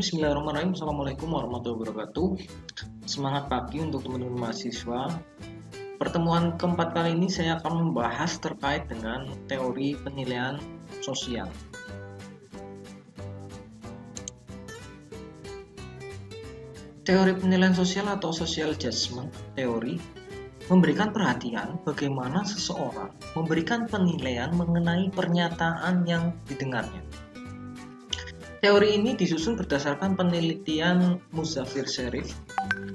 Bismillahirrahmanirrahim. Assalamualaikum warahmatullahi wabarakatuh. Semangat pagi untuk teman-teman mahasiswa. Pertemuan keempat kali ini saya akan membahas terkait dengan teori penilaian sosial. Teori penilaian sosial atau social judgment teori memberikan perhatian bagaimana seseorang memberikan penilaian mengenai pernyataan yang didengarnya. Teori ini disusun berdasarkan penelitian Muzaffar Sherif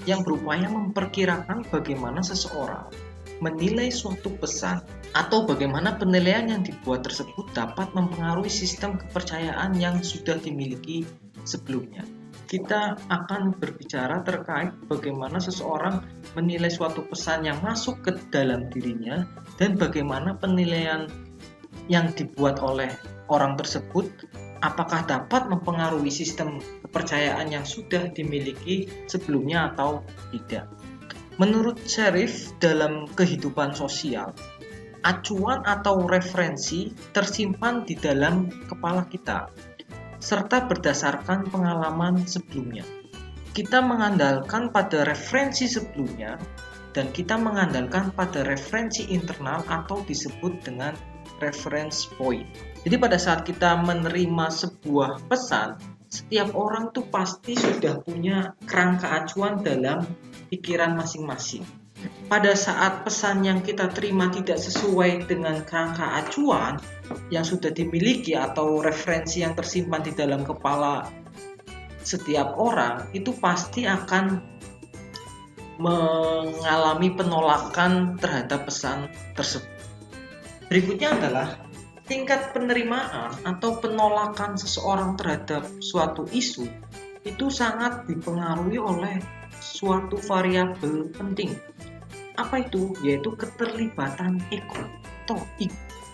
yang berupaya memperkirakan bagaimana seseorang menilai suatu pesan atau bagaimana penilaian yang dibuat tersebut dapat mempengaruhi sistem kepercayaan yang sudah dimiliki sebelumnya. Kita akan berbicara terkait bagaimana seseorang menilai suatu pesan yang masuk ke dalam dirinya dan bagaimana penilaian yang dibuat oleh orang tersebut apakah dapat mempengaruhi sistem kepercayaan yang sudah dimiliki sebelumnya atau tidak. Menurut Sherif, dalam kehidupan sosial, acuan atau referensi tersimpan di dalam kepala kita, serta berdasarkan pengalaman sebelumnya. Kita mengandalkan pada referensi sebelumnya, dan kita mengandalkan pada referensi internal atau disebut dengan reference point. Jadi pada saat kita menerima sebuah pesan, setiap orang tuh pasti sudah punya kerangka acuan dalam pikiran masing-masing. Pada saat pesan yang kita terima tidak sesuai dengan kerangka acuan yang sudah dimiliki atau referensi yang tersimpan di dalam kepala setiap orang, itu pasti akan mengalami penolakan terhadap pesan tersebut. Berikutnya adalah tingkat penerimaan atau penolakan seseorang terhadap suatu isu itu sangat dipengaruhi oleh suatu variabel penting. Apa itu? Yaitu keterlibatan ego atau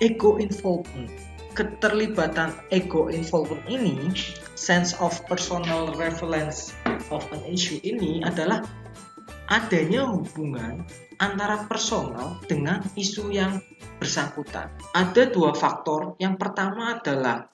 ego involvement. Keterlibatan ego involvement ini, sense of personal relevance of an issue ini adalah adanya hubungan antara personal dengan isu yang bersangkutan. Ada dua faktor. Yang pertama adalah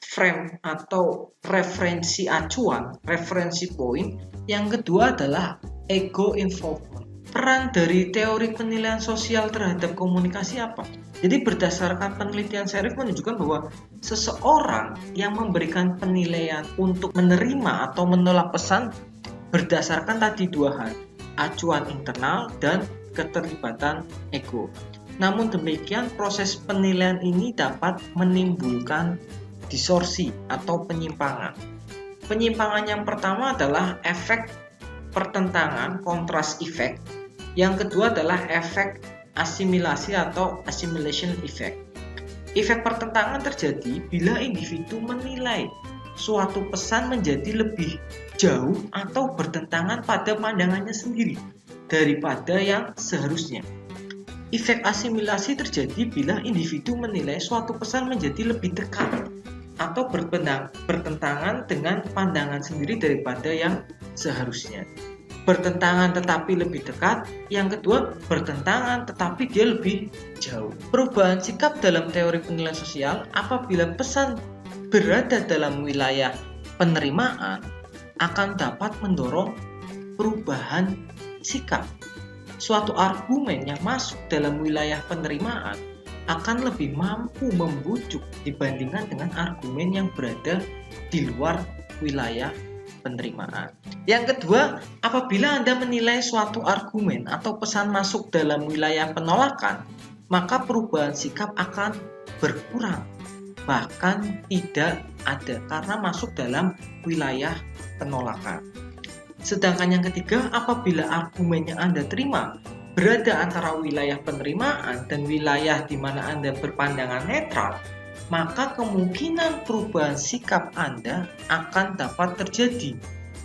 frame atau referensi acuan, referensi point. Yang kedua adalah ego involvement. Peran dari teori penilaian sosial terhadap komunikasi apa? Jadi berdasarkan penelitian Sherif menunjukkan bahwa seseorang yang memberikan penilaian untuk menerima atau menolak pesan berdasarkan tadi dua hal, acuan internal dan keterlibatan ego. Namun demikian, proses penilaian ini dapat menimbulkan distorsi atau penyimpangan. Penyimpangan yang pertama adalah efek pertentangan, contrast effect. Yang kedua adalah efek asimilasi atau assimilation effect. Efek pertentangan terjadi bila individu menilai suatu pesan menjadi lebih jauh atau bertentangan pada pandangannya sendiri daripada yang seharusnya. Efek asimilasi terjadi bila individu menilai suatu pesan menjadi lebih dekat atau bertentangan dengan pandangan sendiri daripada yang seharusnya. Bertentangan tetapi lebih dekat, yang kedua bertentangan tetapi dia lebih jauh. Perubahan sikap dalam teori penilaian sosial apabila pesan berada dalam wilayah penerimaan akan dapat mendorong perubahan sikap. Suatu argumen yang masuk dalam wilayah penerimaan akan lebih mampu membujuk dibandingkan dengan argumen yang berada di luar wilayah penerimaan. Yang kedua, apabila Anda menilai suatu argumen atau pesan masuk dalam wilayah penolakan, maka perubahan sikap akan berkurang, bahkan tidak ada karena masuk dalam wilayah penolakan. Sedangkan yang ketiga, apabila argumen yang Anda terima berada antara wilayah penerimaan dan wilayah di mana Anda berpandangan netral, maka kemungkinan perubahan sikap Anda akan dapat terjadi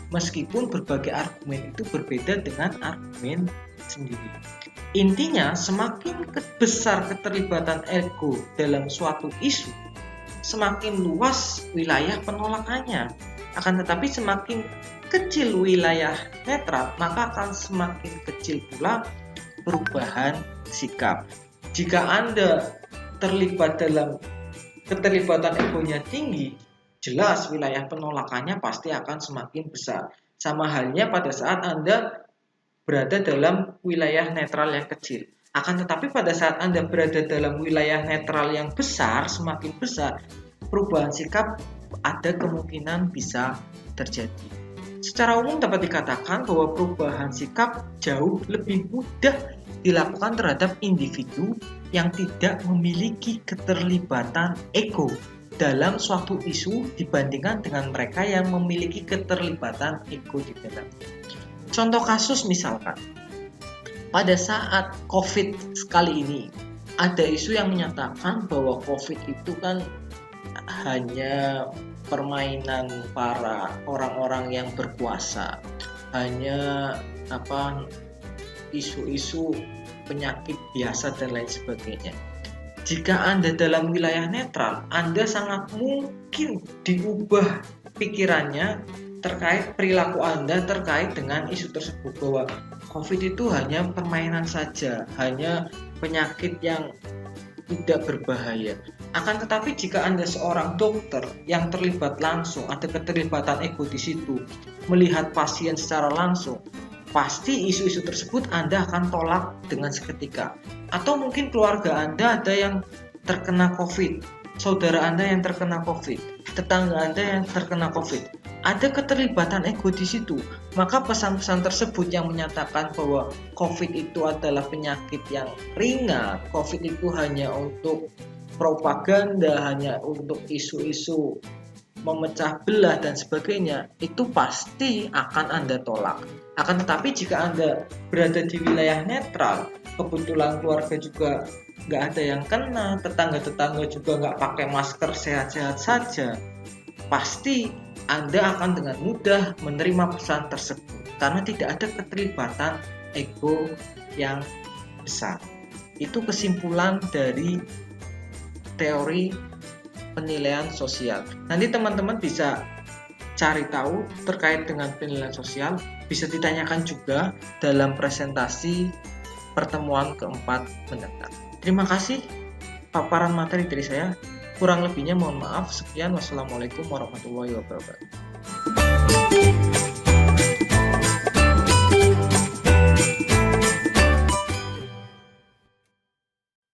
meskipun berbagai argumen itu berbeda dengan argumen sendiri. Intinya, semakin besar keterlibatan ego dalam suatu isu, semakin luas wilayah penolakannya. Akan tetapi semakin kecil wilayah netral, maka akan semakin kecil pula perubahan sikap. Jika Anda terlibat dalam keterlibatan egonya tinggi, jelas wilayah penolakannya pasti akan semakin besar. Sama halnya pada saat Anda berada dalam wilayah netral yang kecil. Akan tetapi pada saat Anda berada dalam wilayah netral yang besar, semakin besar, perubahan sikap ada kemungkinan bisa terjadi. Secara umum dapat dikatakan bahwa perubahan sikap jauh lebih mudah dilakukan terhadap individu yang tidak memiliki keterlibatan ego dalam suatu isu dibandingkan dengan mereka yang memiliki keterlibatan ego di dalamnya. Contoh kasus misalkan, pada saat COVID sekali ini, ada isu yang menyatakan bahwa COVID itu kan hanya permainan para orang-orang yang berkuasa, hanya isu-isu penyakit biasa dan lain sebagainya. Jika Anda dalam wilayah netral, Anda sangat mungkin diubah pikirannya terkait perilaku Anda terkait dengan isu tersebut, bahwa COVID itu hanya permainan saja, hanya penyakit yang tidak berbahaya. Akan tetapi jika Anda seorang dokter yang terlibat langsung, ada keterlibatan ego di situ, melihat pasien secara langsung, pasti isu-isu tersebut Anda akan tolak dengan seketika. Atau mungkin keluarga Anda ada yang terkena COVID, saudara Anda yang terkena COVID, tetangga Anda yang terkena COVID. Ada keterlibatan ego di situ, maka pesan-pesan tersebut yang menyatakan bahwa COVID itu adalah penyakit yang ringan, COVID itu hanya untuk propaganda, hanya untuk isu-isu memecah belah dan sebagainya, itu pasti akan Anda tolak. Akan tetapi jika Anda berada di wilayah netral, kebetulan keluarga juga nggak ada yang kena, tetangga-tetangga juga nggak pakai masker, sehat-sehat saja, pasti Anda akan dengan mudah menerima pesan tersebut karena tidak ada keterlibatan ego yang besar. Itu kesimpulan dari teori penilaian sosial. Nanti teman-teman bisa cari tahu terkait dengan penilaian sosial, bisa ditanyakan juga dalam presentasi pertemuan keempat mendatang. Terima kasih paparan materi dari saya. Kurang lebihnya mohon maaf. Sekian, wassalamualaikum warahmatullahi wabarakatuh.